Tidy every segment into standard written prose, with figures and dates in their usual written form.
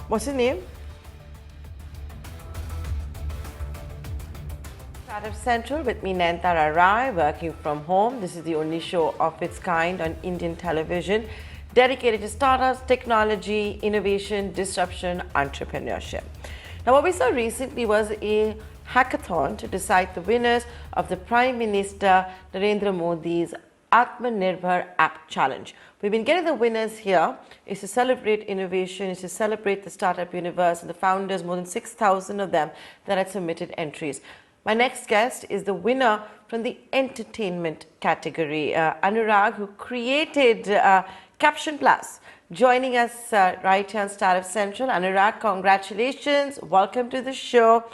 What's your name? Startup Central with me, Nayantara Rai, working from home. This is the only show of its kind on Indian television dedicated to startups, technology, innovation, disruption, entrepreneurship. Now, what we saw recently was a hackathon to decide the winners of the Prime Minister Narendra Modi's Atmanirbhar App Challenge. We've been getting the winners here. It's to celebrate innovation, it's to celebrate the startup universe and the founders, more than 6,000 of them that had submitted entries. My next guest is the winner from the entertainment category, Anurag, who created Caption Plus. Joining us right here on Startup Central. Anurag, congratulations. Welcome to the show.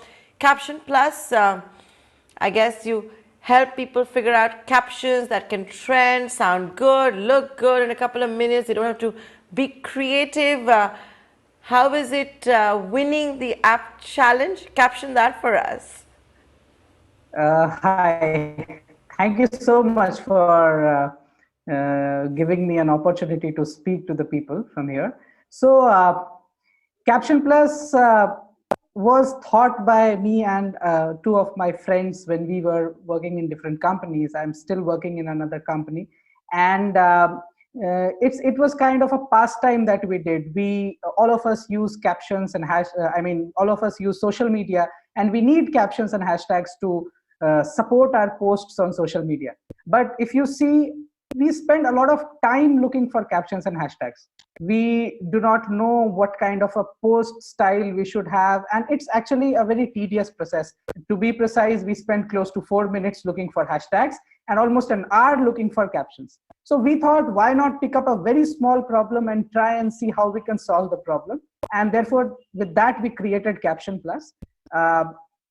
Caption Plus, I guess you help people figure out captions that can trend, sound good, look good in a couple of minutes. You don't have to be creative. How is it winning the app challenge? Caption that for us. Hi, thank you so much for giving me an opportunity to speak to the people from here. So, Caption Plus was thought by me and two of my friends when we were working in different companies. I'm still working in another company, and it was kind of a pastime that we did. We all of us use captions and all of us use social media, and we need captions and hashtags to support our posts on social media. But if you see, we spend a lot of time looking for captions and hashtags. We do not know what kind of a post style we should have, and it's actually a very tedious process. To be precise, we spend close to 4 minutes looking for hashtags and almost an hour looking for captions. So we thought, why not pick up a very small problem and try and see how we can solve the problem? And therefore, with that, we created Caption Plus.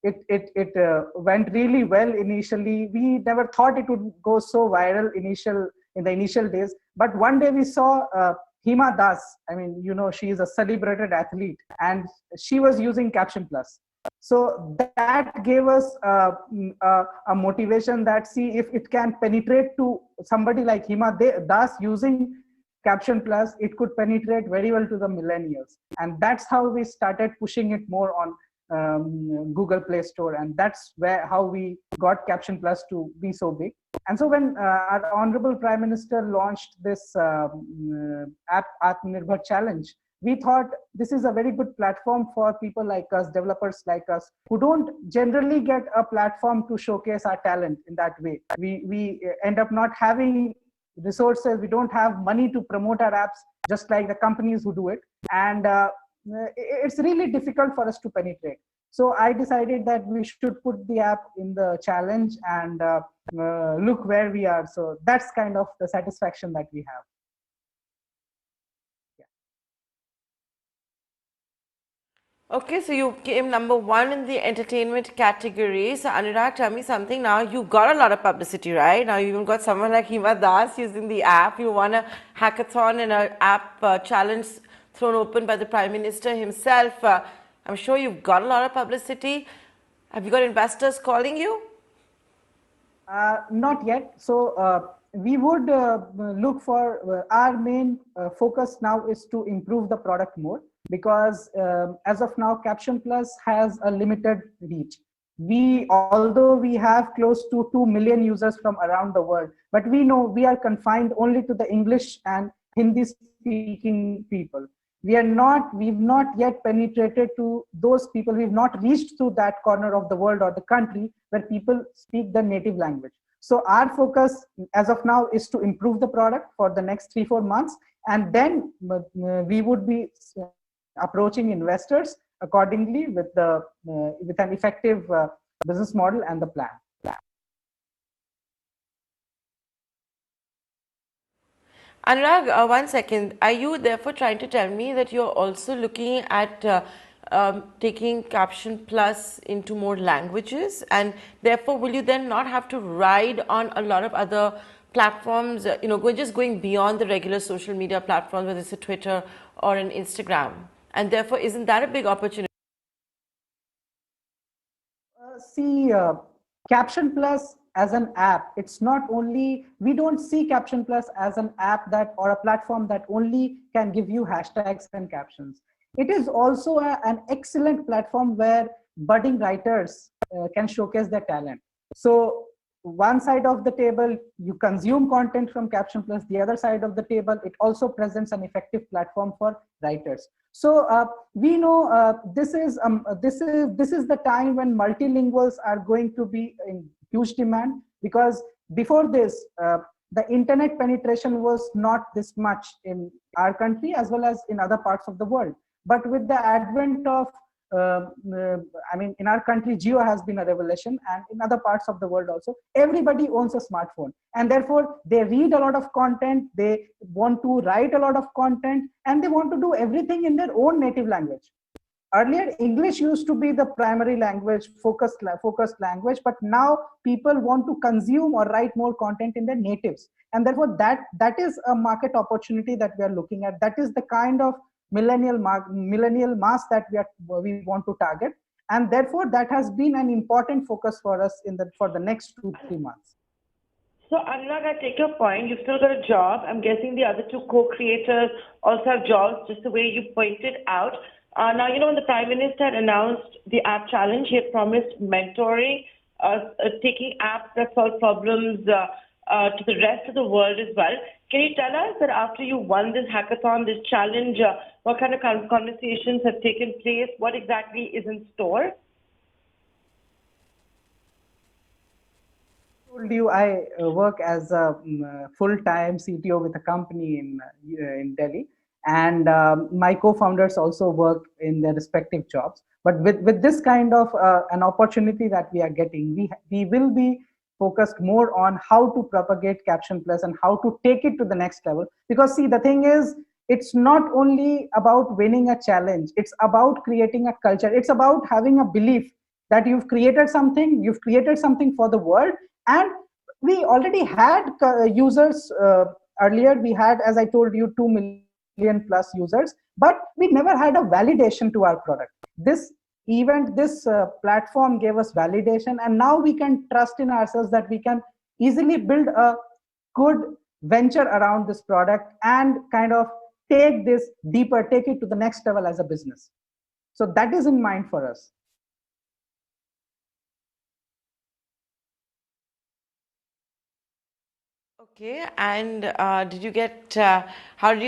It went really well initially. We never thought it would go so viral in the initial days. But one day we saw Hima Das. I mean, you know, she is a celebrated athlete, and she was using Caption Plus. So that gave us a motivation that, see, if it can penetrate to somebody like Hima Das using Caption Plus, it could penetrate very well to the millennials. And that's how we started pushing it more on Google Play Store, and that's how we got Caption Plus to be so big. And so when our Honorable Prime Minister launched this app Atmanirbhar Challenge, we thought this is a very good platform for people like us, developers like us, who don't generally get a platform to showcase our talent in that way. We end up not having resources, we don't have money to promote our apps, just like the companies who do it. And it's really difficult for us to penetrate. So I decided that we should put the app in the challenge and look where we are. So that's kind of the satisfaction that we have. Okay, so you came number one in the entertainment category. So Anurag, tell me something now. You got a lot of publicity, right? Now you even got someone like Hima Das using the app. You won a hackathon and an app challenge thrown open by the Prime Minister himself. I'm sure you've got a lot of publicity. Have you got investors calling you? Not yet. So we would look for our main focus now is to improve the product more, because as of now, Caption Plus has a limited reach. Although we have close to 2 million users from around the world, but we know we are confined only to the English and Hindi speaking people. We've not yet penetrated to those people. We've not reached to that corner of the world or the country where people speak the native language. So our focus as of now is to improve the product for the next 3-4 months, and then we would be approaching investors accordingly with an effective business model and the plan. Anurag, 1 second. Are you therefore trying to tell me that you're also looking at taking Caption Plus into more languages, and therefore will you then not have to ride on a lot of other platforms, just going beyond the regular social media platforms, whether it's a Twitter or an Instagram? And therefore, isn't that a big opportunity? See, Caption Plus as an app, it's not only, we don't see Caption Plus as an app that or a platform that only can give you hashtags and captions. It is also an excellent platform where budding writers can showcase their talent. So one side of the table, you consume content from Caption Plus. The other side of the table, it also presents an effective platform for writers. So we know this is the time when multilinguals are going to be in huge demand, because before this, the internet penetration was not this much in our country as well as in other parts of the world. But with the advent of uh, uh, I mean, in our country, Geo has been a revelation, and in other parts of the world also, everybody owns a smartphone, and therefore they read a lot of content, they want to write a lot of content, and they want to do everything in their own native language. Earlier, English used to be the primary language, focused language, but now people want to consume or write more content in their natives, and therefore that is a market opportunity that we are looking at. That is the kind of millennial mass that we want to target, and therefore that has been an important focus for us for the next 2-3 months. So, Anurag, I take your point. You've still got a job. I'm guessing the other two co-creators also have jobs, just the way you pointed out. Now, when the Prime Minister had announced the app challenge, he had promised mentoring, taking apps that solve problems to the rest of the world as well. Can you tell us that after you won this hackathon, this challenge, what kind of conversations have taken place? What exactly is in store? Told you, I work as a full-time CTO with a company in Delhi, and my co-founders also work in their respective jobs. But with this kind of an opportunity that we are getting, we will be focused more on how to propagate Caption Plus and how to take it to the next level. Because see, the thing is, it's not only about winning a challenge; it's about creating a culture. It's about having a belief that you've created something for the world. And we already had users earlier. We had, as I told you, 2 million plus users, but we never had a validation to our product. This platform gave us validation, and now we can trust in ourselves that we can easily build a good venture around this product and kind of take this deeper, take it to the next level as a business. So that is in mind for us. Okay, and how did you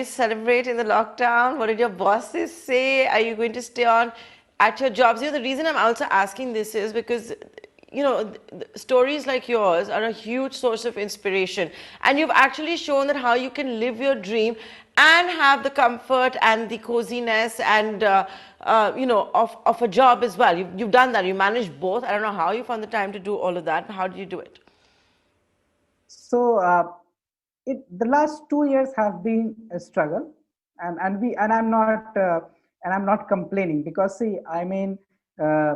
celebrate in the lockdown? What did your bosses say? Are you going to stay on at your jobs? The reason I'm also asking this is because, stories like yours are a huge source of inspiration. And you've actually shown that how you can live your dream and have the comfort and the coziness and, of a job as well. You've done that. You managed both. I don't know how you found the time to do all of that, but how did you do it? So the last 2 years have been a struggle, and I'm not complaining, because see, I mean, uh,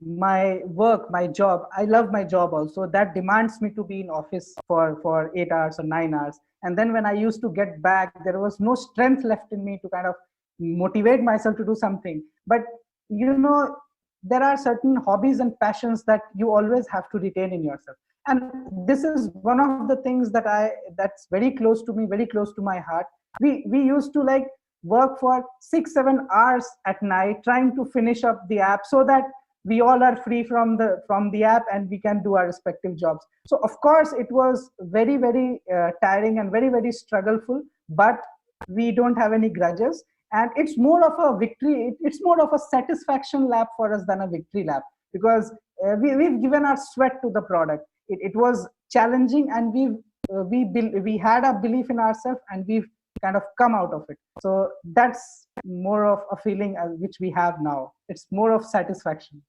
my work, my job, I love my job also. That demands me to be in office for 8 hours or 9 hours. And then when I used to get back, there was no strength left in me to kind of motivate myself to do something. But there are certain hobbies and passions that you always have to retain in yourself, and this is one of the things that's very close to me, very close to my heart. We used to like work for 6-7 hours at night trying to finish up the app, so that we all are free from the app and we can do our respective jobs. So of course it was very, very tiring and very, very struggleful, but we don't have any grudges, and it's more of a victory. It's more of a satisfaction lap for us than a victory lap, because we've given our sweat to the product. It was challenging, and we had a belief in ourselves, and we've kind of come out of it. So that's more of a feeling which we have now. It's more of satisfaction.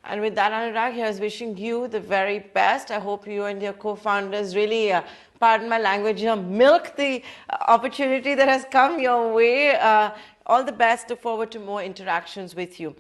And with that, Anurag, here's wishing you the very best. I hope you and your co-founders really, pardon my language here, milk the opportunity that has come your way. All the best. Look forward to more interactions with you.